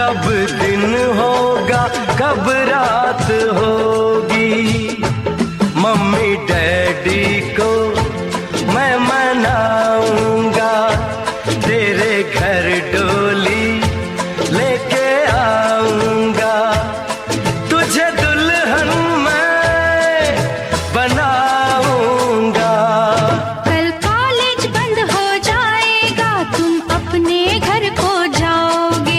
कब दिन होगा कब रात होगी, मम्मी डैडी को मैं मनाऊंगा, तेरे घर डोली लेके आऊंगा, तुझे दुल्हन मैं बनाऊंगा। कल कॉलेज बंद हो जाएगा, तुम अपने घर को जाओगे।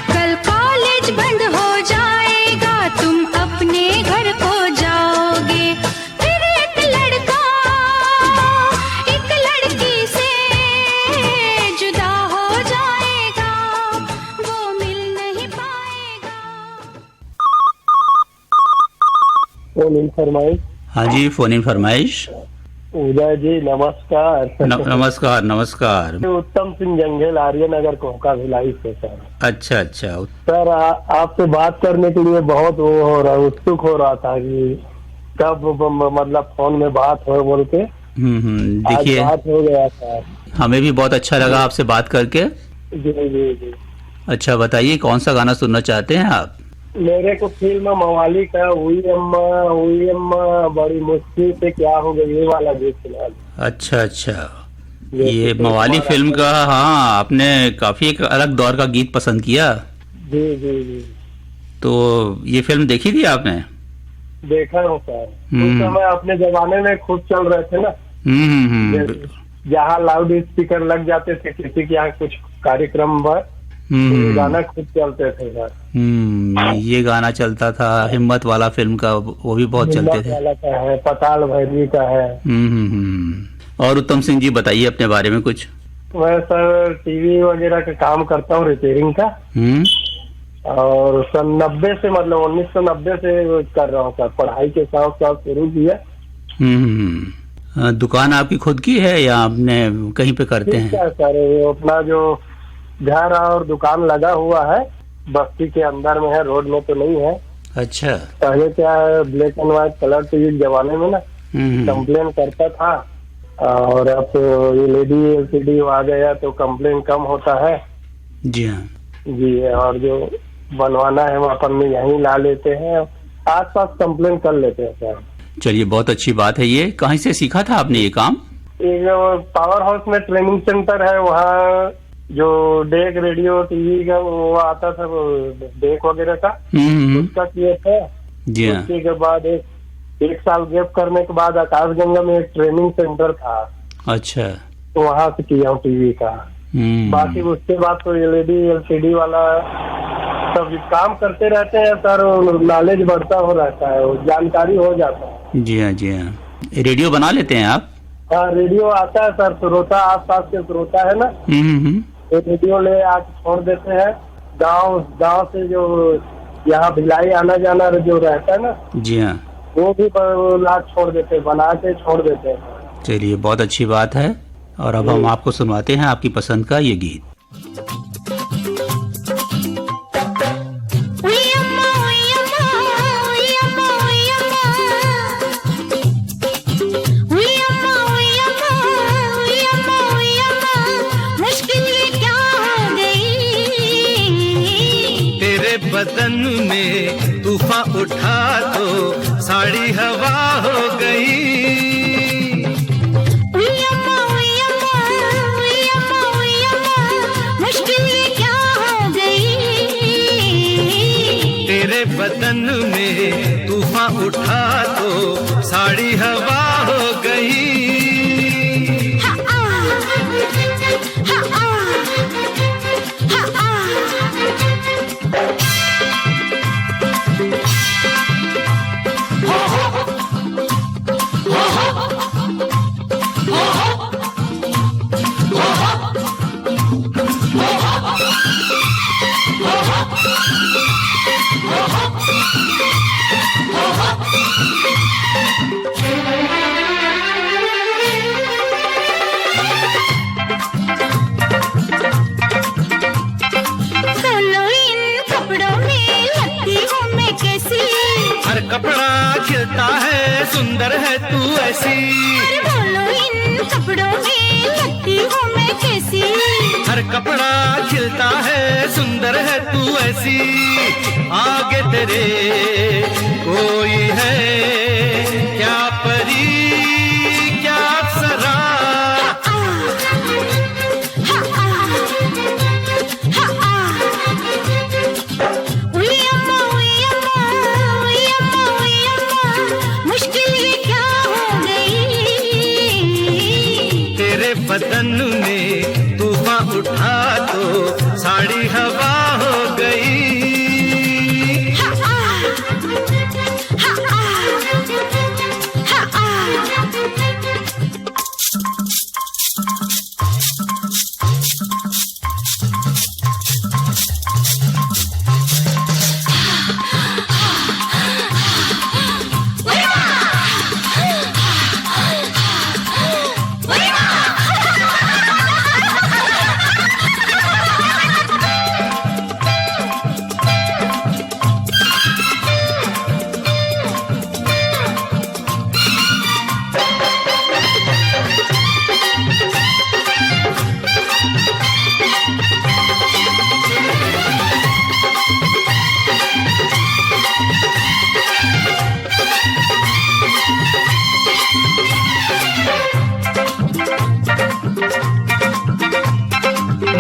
कल कॉलेज बंद हो जाएगा, तुम अपने घर को जाओगे। फिर एक लड़का एक लड़की से जुदा हो जाएगा, वो मिल नहीं पाएगा। फोन इन फरमाइश। हाँ जी, फोन इन फरमाइश। उदय जी नमस्कार। नमस्कार नमस्कार। उत्तम सिंह जंगेल, आर्य नगर, कोहका भिलाई से सर। अच्छा अच्छा। सर आपसे बात करने के लिए बहुत वो हो रहा, उत्सुक हो रहा था कि कब मतलब फोन में बात हो बोल के। आज देखिए, बात हो गया सर। हमें भी बहुत अच्छा लगा आपसे बात करके। जी जी जी। अच्छा बताइए, कौन सा गाना सुनना चाहते हैं आप? मेरे को फिल्म मवाली का हुई अम्मा बड़ी मुश्किल से क्या हो गई, ये वाला गीत सुना। अच्छा अच्छा, ये मवाली फिल्म का, हाँ आपने काफी एक अलग दौर का गीत पसंद किया। जी जी जी। तो ये फिल्म देखी थी आपने? देखा हूँ सर। उस समय अपने जमाने में खूब चल रहे थे ना। जहाँ लाउड स्पीकर लग जाते थे किसी के यहाँ कुछ कार्यक्रम पर, ये गाना खूब चलते थे सर। ये गाना चलता था, हिम्मत वाला फिल्म का, वो भी बहुत चलते थे। वाला का है, पताल भैरवी का है। और उत्तम सिंह जी बताइए अपने बारे में कुछ। मैं सर टीवी वगैरह का काम करता हूँ, रिपेयरिंग का। और सन 90 से, मतलब 1990 से कर रहा हूँ सर। पढ़ाई के साथ साथ शुरू किया। दुकान आपकी खुद की है या आपने कहीं पे करते हैं? सर अपना जो घर और दुकान लगा हुआ है, बस्ती के अंदर में है, रोड में तो नहीं है। अच्छा। पहले क्या है, black and white colour TV जमाने में ना कंप्लेन करता था, और अब तो ये LED LCD आ गया तो कंप्लेन कम होता है। जी हाँ जी। और जो बनवाना है वो अपन में यहीं ला लेते हैं, आस पास कंप्लेन कर लेते हैं सर। चलिए, बहुत अच्छी बात है। ये कहीं से सीखा था आपने ये काम? एक पावर हाउस में ट्रेनिंग सेंटर है, वहाँ जो डेक रेडियो टीवी का वो आता था, वो डेक वगैरह का, उसका किए थे। जी हाँ। उसके बाद एक साल गैप करने के बाद आकाशगंगा में एक ट्रेनिंग सेंटर था। अच्छा। तो वहाँ से किया हूँ टीवी का। बाकी उसके बाद तो LED LCD वाला सब काम करते रहते हैं सर, नॉलेज बढ़ता हो रहता है, जानकारी हो जाता है। जी हाँ जी हाँ। रेडियो बना लेते हैं आप? हाँ, रेडियो आता है सर। श्रोता, आस पास के श्रोता है ना, तो रेडियो ले आके छोड़ देते हैं। गांव से जो यहाँ भिलाई आना जाना जो रहता है ना, जी हाँ, वो भी ला छोड़ देते, बना के छोड़ देते हैं। चलिए, बहुत अच्छी बात है। और अब हम आपको सुनवाते हैं आपकी पसंद का ये गीत। बदन में तूफान उठा तो साड़ी हवा हो गई। मुश्किल क्या हो गई। तेरे बदन में तूफान उठा तो साड़ी हवा हो गई। कपड़ा खिलता है, सुंदर है तू ऐसी। बोलो इन कपड़ों में चलता है, सुंदर है तू ऐसी, आगे तेरे कोई है क्या परी क्या अप्सरा। मुश्किल ये क्या हो गई, तेरे बदन में तूफान उठा तो साड़ी हवा हो गई।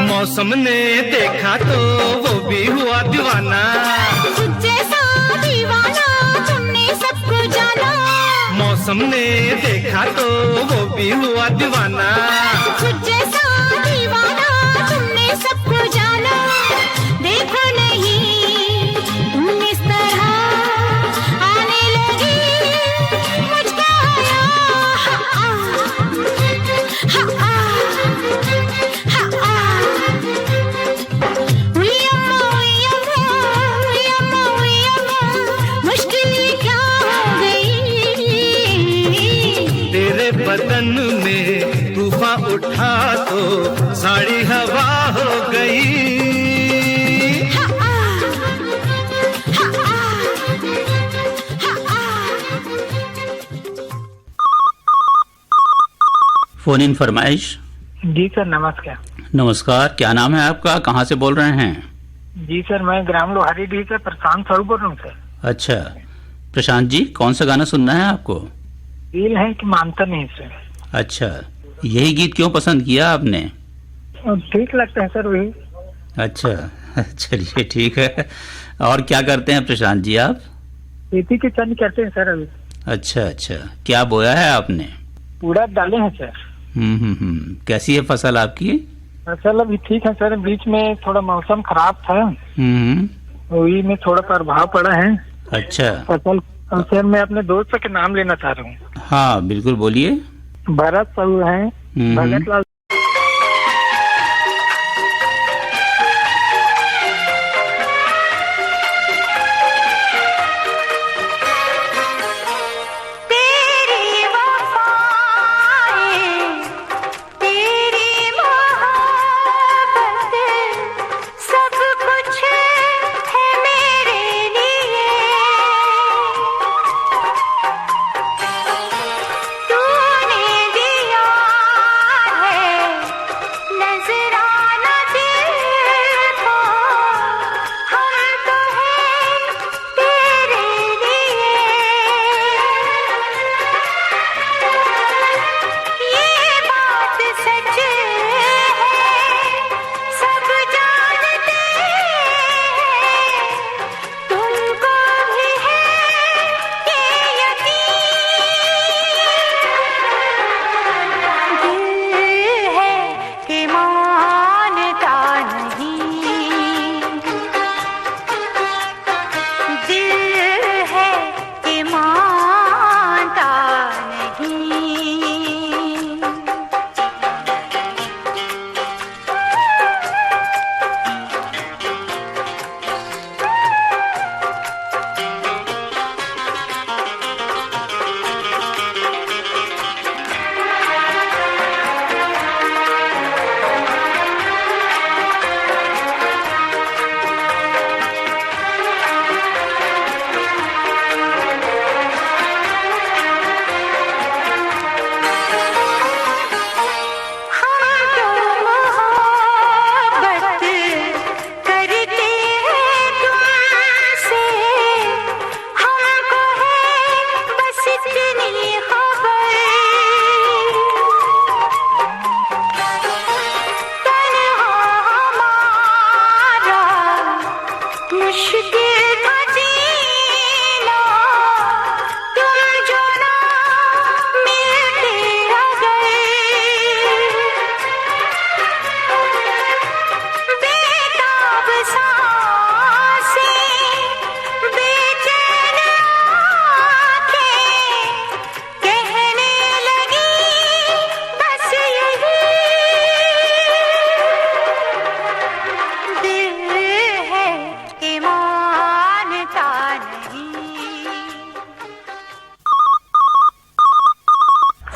मौसम ने देखा तो वो भी हुआ दीवाना, जैसा दीवाना तुमने सबको जाना। मौसम ने देखा तो वो भी हुआ दीवाना, जैसा दीवाना तुमने सबको जाना। देखो नहीं तुम इस तरह आने लगी मुझको मुश्किल क्या हो गई, तेरे बदन में तूफान उठा तो साड़ी हवा हो गई। फोन इन फरमाइश। जी सर नमस्कार। नमस्कार, क्या नाम है आपका, कहाँ से बोल रहे हैं? जी सर मैं ग्राम लोहारी डी से प्रशांत साहू बोल रहा हूँ सर। अच्छा प्रशांत जी, कौन सा गाना सुनना है आपको? फील है कि मानता नहीं सर। अच्छा, यही गीत क्यों पसंद किया आपने? ठीक लगता है सर वही। अच्छा चलिए ठीक है। और क्या करते हैं प्रशांत जी आप? खेती की चंद करते हैं सर अभी। अच्छा अच्छा, क्या बोया है आपने? उड़द डाले हैं सर। कैसी है फसल आपकी? फसल अभी ठीक है सर, बीच में थोड़ा मौसम खराब था, वही में थोड़ा प्रभाव पड़ा है। अच्छा फसल सर मैं अपने दोस्त के नाम लेना चाह रहा हूँ। हाँ बिल्कुल बोलिए। भरत साहू है, भगत लाल। तूने दिया है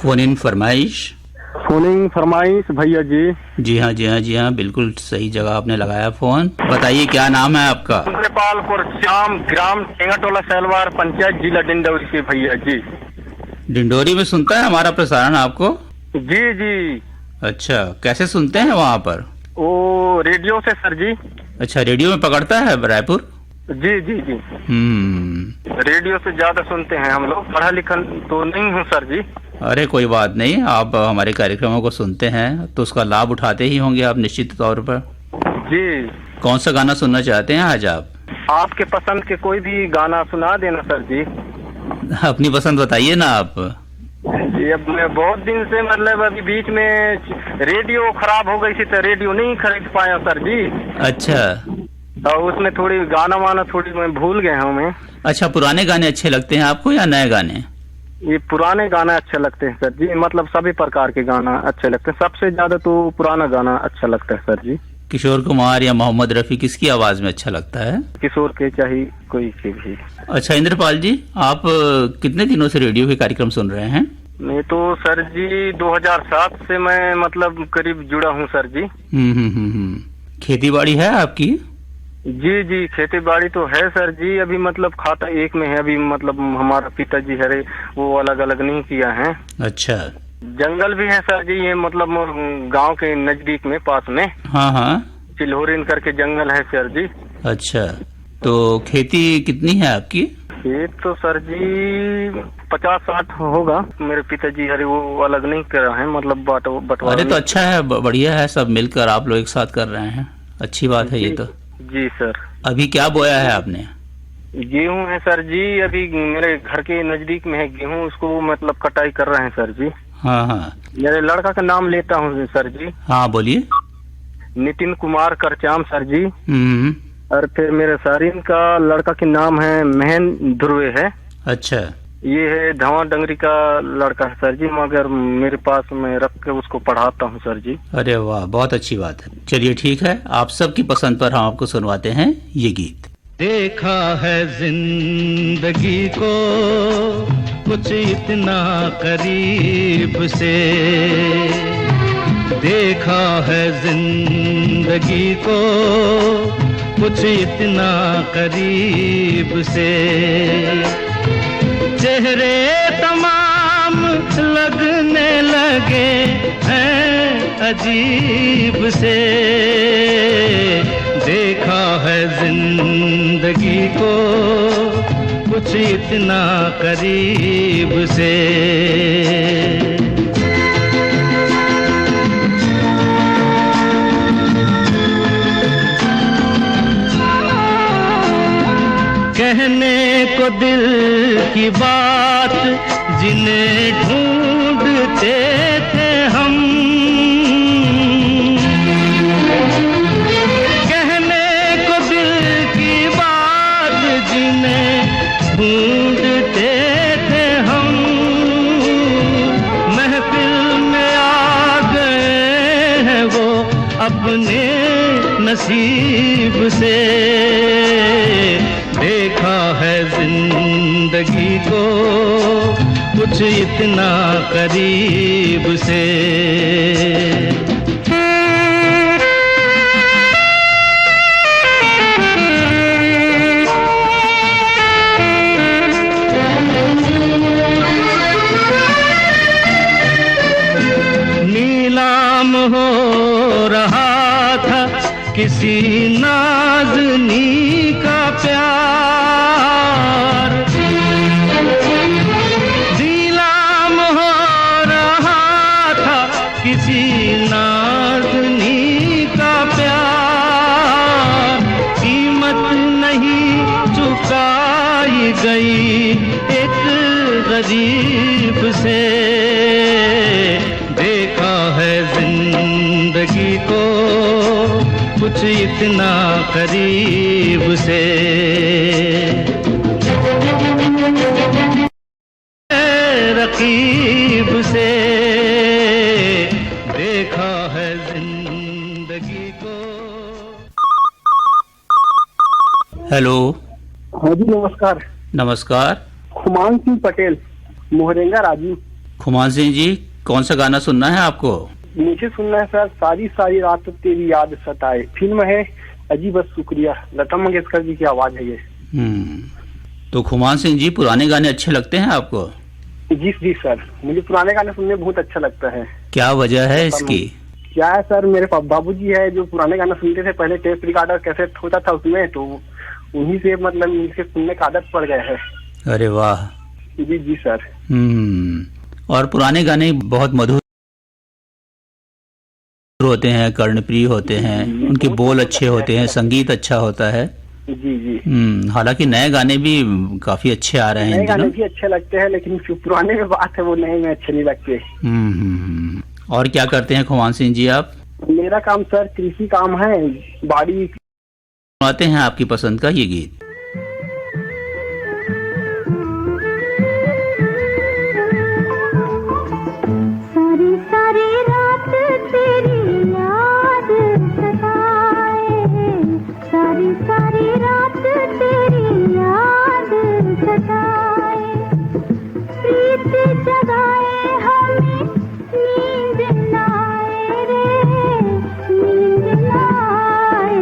फोन इन फरमाइश। फोनिंग फरमाइश भैया जी। जी हाँ जी हाँ जी हाँ, बिल्कुल सही जगह आपने लगाया फोन। बताइए क्या नाम है आपका? कृपालपुर श्याम, ग्राम टेंगाटोला सैलवार, पंचायत, जिला डिंडौरी से भैया जी। डिंडोरी में सुनता है हमारा प्रसारण आपको? जी जी। अच्छा, कैसे सुनते हैं वहाँ पर? वो रेडियो से सर जी। अच्छा, रेडियो में पकड़ता है रायपुर? जी जी जी। रेडियो से ज्यादा सुनते हैं हम लोग, पढ़ा लिखा तो नहीं हूँ सर जी। अरे कोई बात नहीं, आप हमारे कार्यक्रमों को सुनते हैं तो उसका लाभ उठाते ही होंगे आप निश्चित तौर पर। जी। कौन सा गाना सुनना चाहते हैं आज आप? आपके पसंद के कोई भी गाना सुना देना सर जी। अपनी पसंद बताइए ना आप। जी, अब मैं बहुत दिन से मतलब अभी बीच में रेडियो खराब हो गई थी तो रेडियो नहीं खरीद पाया सर जी। अच्छा। तो उसमें थोड़ी गाना वाना थोड़ी मैं भूल गया हूँ मैं। अच्छा, पुराने गाने अच्छे लगते हैं आपको या नए गाने? ये पुराने गाना अच्छे लगते हैं सर जी, मतलब सभी प्रकार के गाना अच्छे लगते हैं, सबसे ज्यादा तो पुराना गाना अच्छा लगता है सर जी। किशोर कुमार या मोहम्मद रफी, किसकी आवाज में अच्छा लगता है? किशोर के चाहिए कोई के भी। अच्छा इंद्रपाल जी, आप कितने दिनों से रेडियो के कार्यक्रम सुन रहे हैं? मैं तो सर जी 2007 से मैं मतलब करीब जुड़ा हूँ सर जी। खेती बाड़ी है आपकी? जी जी, खेती बाड़ी तो है सर जी, अभी मतलब खाता एक में है, अभी मतलब हमारा पिताजी है वो अलग अलग नहीं किया है। अच्छा। जंगल भी है सर जी, ये मतलब गांव के नजदीक में पास में। हाँ हाँ। चिल्होरिन करके जंगल है सर जी। अच्छा, तो खेती कितनी है आपकी? खेत तो सर जी 50-60 होगा, मेरे पिताजी हरे वो अलग नहीं कर रहे हैं, मतलब बंटवारा। अरे तो अच्छा है, बढ़िया है, सब मिलकर आप लोग एक साथ कर रहे हैं, अच्छी बात है ये तो। जी सर। अभी क्या बोया है आपने? गेहूं है सर जी, अभी मेरे घर के नजदीक में है गेहूं, उसको मतलब कटाई कर रहे हैं सर जी। हाँ हाँ। मेरे लड़का का नाम लेता हूँ सर जी। हाँ बोलिए। नितिन कुमार करचाम सर जी। और फिर मेरे सारिन का लड़का के नाम है महन ध्रुवे है। अच्छा। ये है धवा डंगरी का लड़का है सर जी, मगर मेरे पास मैं रख के उसको पढ़ाता हूँ सर जी। अरे वाह, बहुत अच्छी बात है। चलिए ठीक है, आप सबकी पसंद पर हम आपको सुनवाते हैं ये गीत। देखा है जिंदगी को कुछ इतना करीब से, देखा है जिंदगी को कुछ इतना करीब से, चेहरे तमाम लगने लगे हैं अजीब से, देखा है जिंदगी को कुछ इतना करीब से। कहने को दिल की बात जिन्हें ढूंढते थे हम, कहने को दिल की बात जिन्हें ढूंढते थे हम, महफिल में आ गए हैं वो अपने नसीब से, देखा है जिंदगी को कुछ इतना करीब से। नीलाम हो रहा था किसी नाज़नी का प्यार, नीलाम हो रहा था किसी नाज़नी का प्यार, कीमत नहीं चुकाई गई एक गरीब से, देखा है जिंदगी को कुछ इतना करीब से, रकीब से, देखा है जिंदगी को। हेलो। हाँ जी नमस्कार। नमस्कार। खुमान सिंह पटेल, मोहरेंगा राजू। खुमान सिंह जी, कौन सा गाना सुनना है आपको? मुझे सुनना है सर सारी सारी रात तेरी याद सताए, फिल्म है अजी बस शुक्रिया, लता मंगेशकर जी की आवाज है ये। तो खुमान सिंह जी, पुराने गाने अच्छे लगते हैं आपको? जी जी सर, मुझे पुराने गाने सुनने बहुत अच्छा लगता है। क्या वजह है इसकी? क्या है सर, मेरे बाबूजी है जो पुराने गाना सुनते थे, पहले टेप रिकॉर्डर कैसेट होता था उसमें, तो उन्हीं से मतलब इनके सुनने का आदत पड़ गया है। अरे वाह। जी जी सर। और पुराने गाने बहुत मधुर होते हैं, कर्णप्रिय होते हैं, उनके बोल अच्छे होते हैं, संगीत अच्छा होता है। जी जी। हालांकि नए गाने भी काफी अच्छे आ रहे हैं। नए गाने भी अच्छे लगते हैं, लेकिन जो पुराने में बात है वो नए में अच्छे नहीं लगते। और क्या करते हैं खुमान सिंह जी आप? मेरा काम सर कृषि काम है, बाड़ी। सुनाते हैं आपकी पसंद का ये गीत। सारी सारी रात तेरी याद सताए, सारी सारी रात तेरी याद सताए, प्रीत जगाए हमें नींद ना आए रे, नींद ना आए,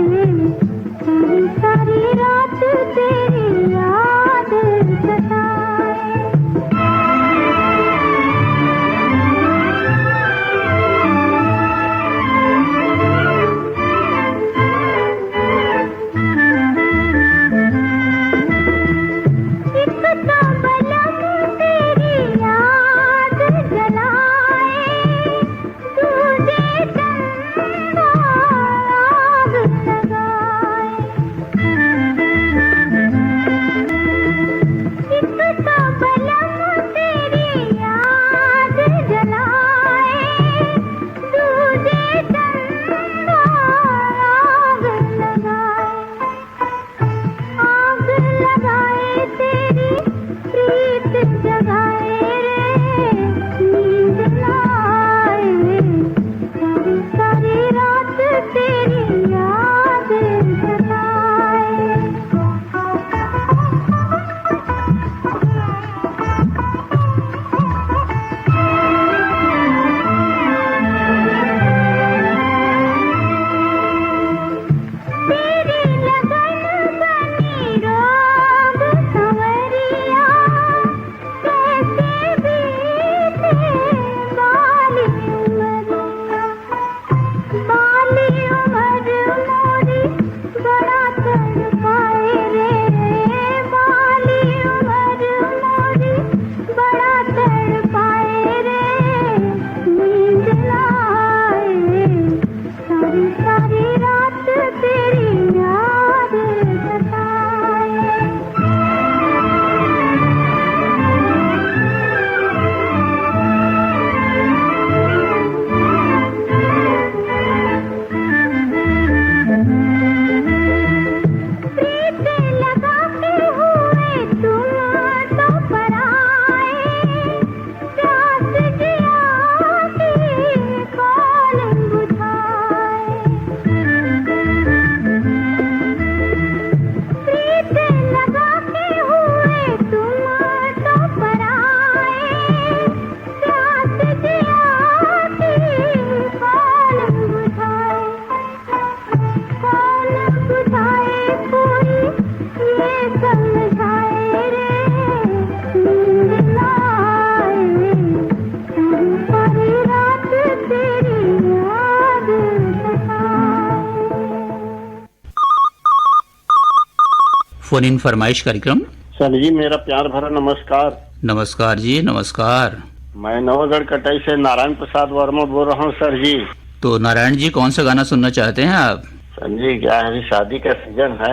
सारी सारी रात तेरी याद सताए। फोन इन फरमाइश कार्यक्रम। सर जी मेरा प्यार भरा नमस्कार। नमस्कार जी, नमस्कार। मैं नवगढ़ कटाई से नारायण प्रसाद वर्मा बोल रहा हूँ सर जी। तो नारायण जी, कौन सा गाना सुनना चाहते हैं आप? सर जी क्या है, शादी का सीजन है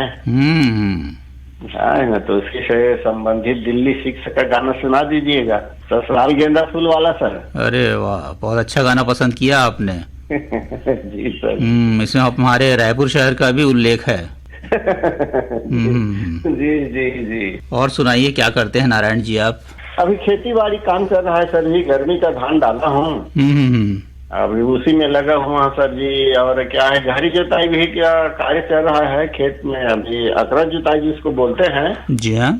ना, तो उसी से संबंधित दिल्ली सिक्स का गाना सुना दीजिएगा, ससुराल गेंदा फूल वाला सर। अरे वाह, बहुत अच्छा गाना पसंद किया आपने। जी सर। इसमें हमारे रायपुर शहर का भी उल्लेख है। जी जी जी। और सुनाइए, क्या करते हैं नारायण जी आप? अभी खेती बाड़ी काम कर रहा है सर जी, गर्मी का धान डाला हूँ, अभी उसी में लगा हुआ सर जी। और क्या है, गहरी जुताई भी क्या कार्य चल रहा है खेत में, अभी अकरा जुताई जिसको बोलते हैं। जी हाँ।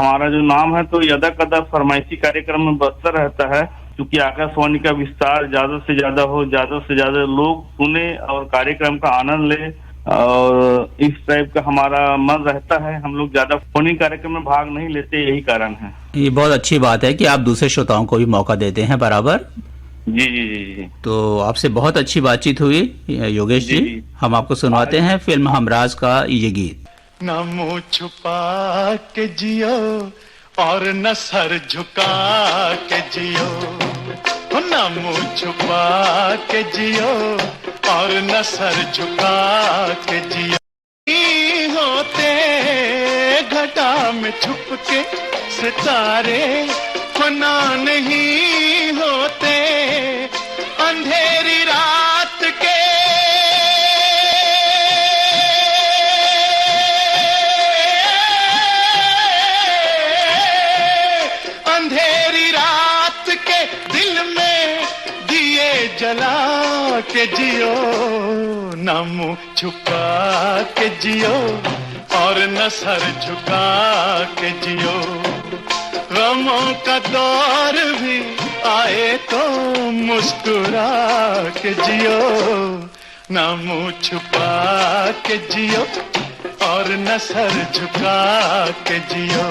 हमारा जो नाम है तो यदा कदा फरमाइशी कार्यक्रम में बसता रहता है, क्योंकि आकाशवाणी का विस्तार ज्यादा से ज्यादा हो, ज्यादा से ज्यादा लोग सुने और कार्यक्रम का आनंद ले, और इस टाइप का हमारा मन रहता है। हम लोग ज्यादा फोनी कार्यक्रम में भाग नहीं लेते, यही कारण है। ये बहुत अच्छी बात है कि आप दूसरे श्रोताओं को भी मौका देते हैं बराबर। जी जी जी जी। तो आपसे बहुत अच्छी बातचीत हुई योगेश जी। हम आपको सुनवाते हैं फिल्म हमराज का ये गीत। न मुंह छुपा के जियो और न सर झुका के जियो, न मुंह छुपा के जियो और न सर झुका के जियो। होते घटा में छुप के सितारे, फना नहीं होते अंधेरी रात के। अंधेरी रात के दिल में दिए जला के जियो, न मुंह छुपा के जियो और न सर झुका के जियो। गमों का दौर भी आए तो मुस्कुरा के जियो, न मुंह छुपा के जियो और न सर झुका के जियो।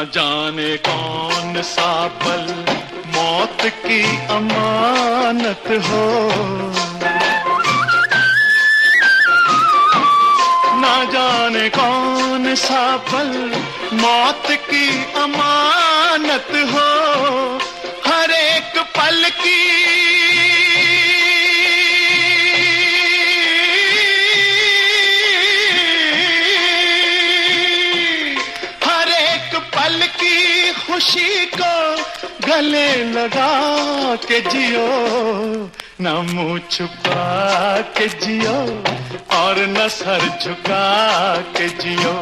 जाने कौन सा पल मौत की अमानत हो, ना जाने कौन सा पल मौत की अमानत हो। हर एक पल की खुशी को गले लगा के जियो, न मुंह छुपा के जियो और न सर झुका के जियो।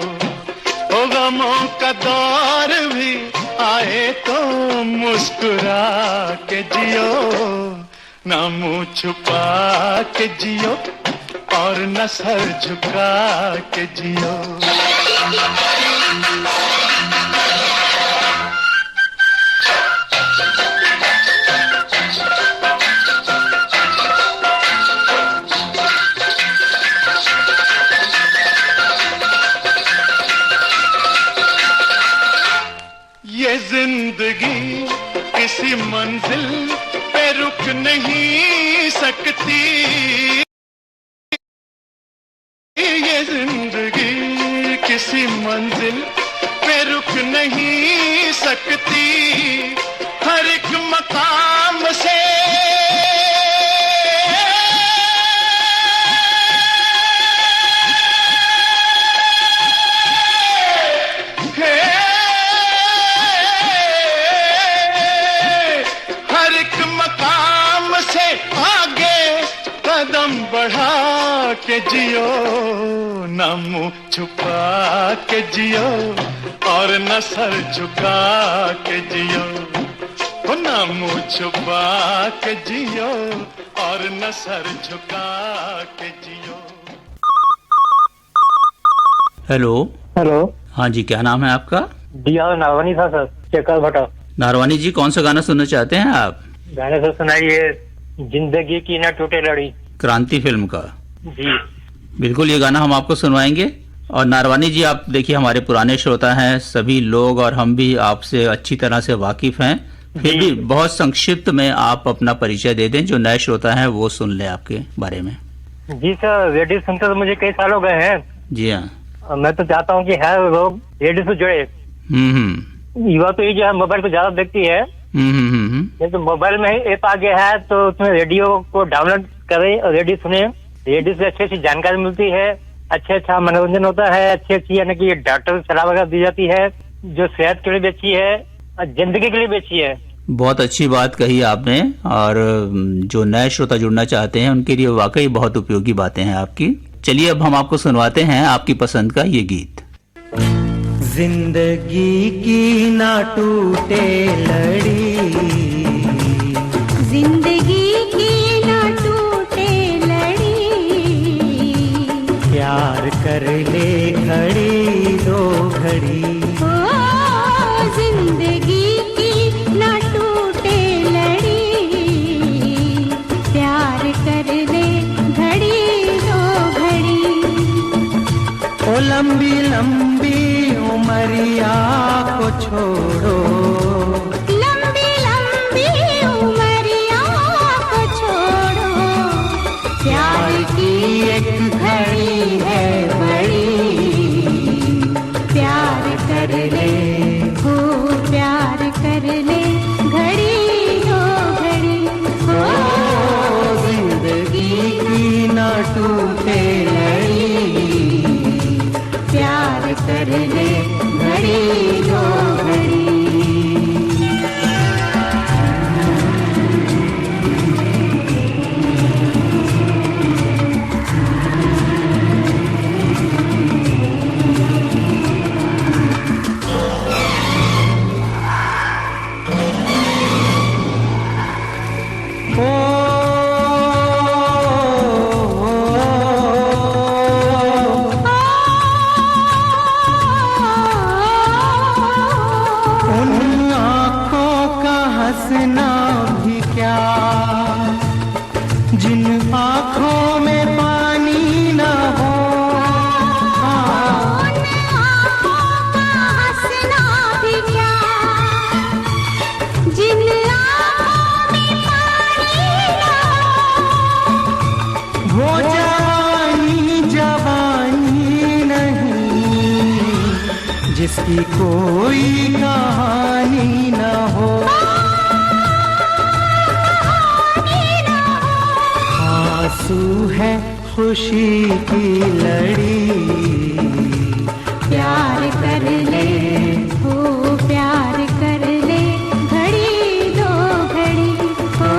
ओ गमों का दौर भी आए तो मुस्कुरा के जियो, न मुंह छुपा के जियो और न सर झुका के जियो। ये जिंदगी किसी मंजिल पे रुक नहीं सकती, ये जिंदगी किसी मंजिल पे रुक नहीं सकती। हर एक मकाम से कदम बढ़ा के जियो, न मुंह छुपा के जियो और न सर झुका के जियो, न मुंह छुपा के जियो और न सर झुका के जियो। Hello hello. हाँ जी, क्या नाम है आपका? दिया नारवानी था सर, शेखर भट्टा। नारवानी जी, कौन सा गाना सुनना चाहते हैं आप? गाने सर सुनाइए, जिंदगी की न टूटे लड़ी, क्रांति फिल्म का। जी बिल्कुल, ये गाना हम आपको सुनवाएंगे। और नारवानी जी, आप देखिए हमारे पुराने श्रोता हैं, सभी लोग और हम भी आपसे अच्छी तरह से वाकिफ हैं, फिर भी बहुत संक्षिप्त में आप अपना परिचय दे दें, जो नए श्रोता हैं वो सुन ले आपके बारे में। जी सर, रेडियो सुनते तो मुझे कई साल हो गए हैं। जी हाँ। मैं तो चाहता हूँ कि हर लोग रेडियो से जुड़े। युवा तो ये जो है मोबाइल को ज्यादा देखती है, तो मोबाइल में ही ऐप आ गया है, तो उसमें रेडियो को डाउनलोड करें और रेडियो सुने। रेडियो से अच्छी अच्छी जानकारी मिलती है, अच्छा मनोरंजन होता है, अच्छी यानी कि डॉक्टर की सलाह वगैरह दी जाती है, जो सेहत के लिए भी अच्छी है और जिंदगी के लिए भी अच्छी है। बहुत अच्छी बात कही आपने, और जो नए श्रोता जुड़ना चाहते हैं उनके लिए वाकई बहुत उपयोगी बातें हैं आपकी। चलिए अब हम आपको सुनवाते हैं आपकी पसंद का ये गीत। जिंदगी की ना टूटे लड़ी, जिंदगी की ना टूटे लड़ी, प्यार कर ले घड़ी दो घड़ी, ओ जिंदगी की ना टूटे लड़ी, प्यार कर ले घड़ी दो घड़ी। ओ लंबी लंबी उमरिया को छोड़ो, लंबी लंबी उमरिया को छोड़ो, प्यार की एक घड़ी है बड़ी, प्यार कर ले हो प्यार कर ले घड़ी दो घड़ी, हो जिंदगी की ना टूटे लड़ी, प्यार कर ले घड़ी दो घड़ी। जिसकी कोई कहानी न हो, आंसू है खुशी की लड़ी, प्यार कर ले हो प्यार कर ले घड़ी दो घड़ी, हो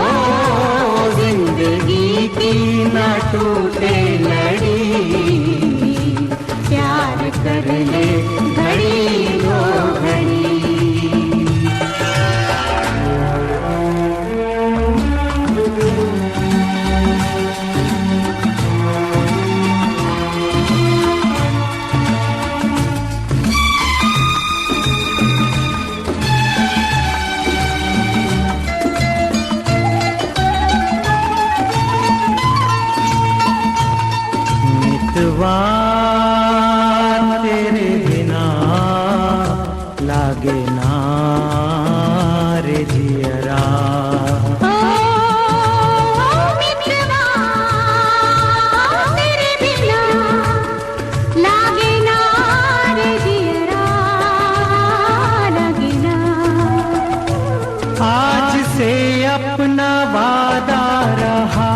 जिंदगी की ना टूटे लड़ी, प्यार कर ले घड़ी दो घड़ी। मितवा तेरे बिना लागे ना रे जियरा, मितवा तेरे बिना लागे ना रे जियरा, लागे ना। आज से अपना वादा रहा,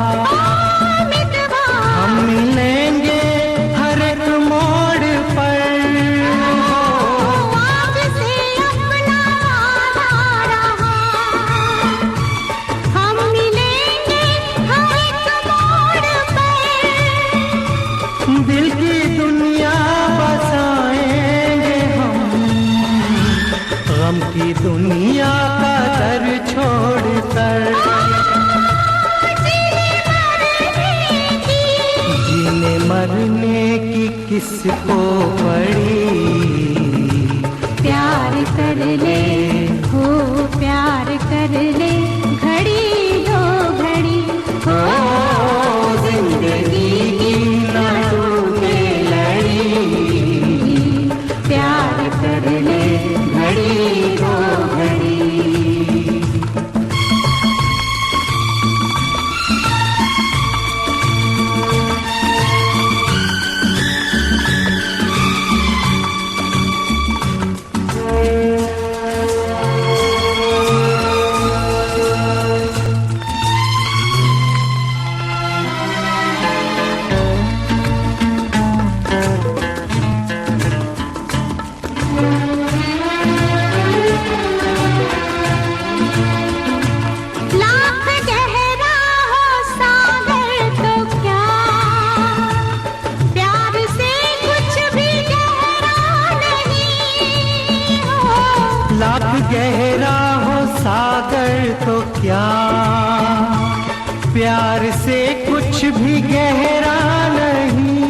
हम मिलेंगे हर एक मोड़ पर, आज से अपना वादा रहा, हम मिलेंगे हर एक मोड़ पर, दिल की दुनिया बसाएंगे हम, गम की दुनिया का दर छोड़कर, जीने मरने की किसको पड़ी, प्यार कर ले हो प्यार कर ले घड़ी दो घड़ी, हो जिंदगी की ना टूटे लड़ी, प्यार कर ले घड़ी दो घड़ी। लाख गहरा हो सागर तो क्या, प्यार से कुछ भी गहरा नहीं।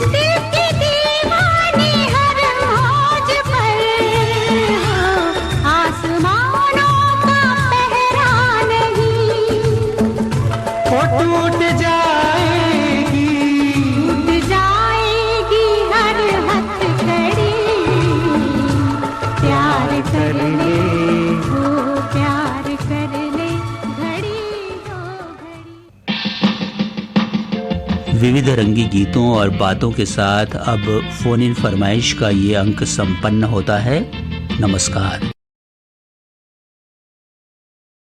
दिल की दीवानी हर मौज पर हो, आसमानों का पहरा नहीं। वो टूट जाएगी हर हथकड़ी, प्यार कर ले वो प्यार कर ले, घड़ी दो घड़ी। विविध रंगी गीतों और बातों के साथ अब फोन इन फरमाइश का ये अंक संपन्न होता है। नमस्कार।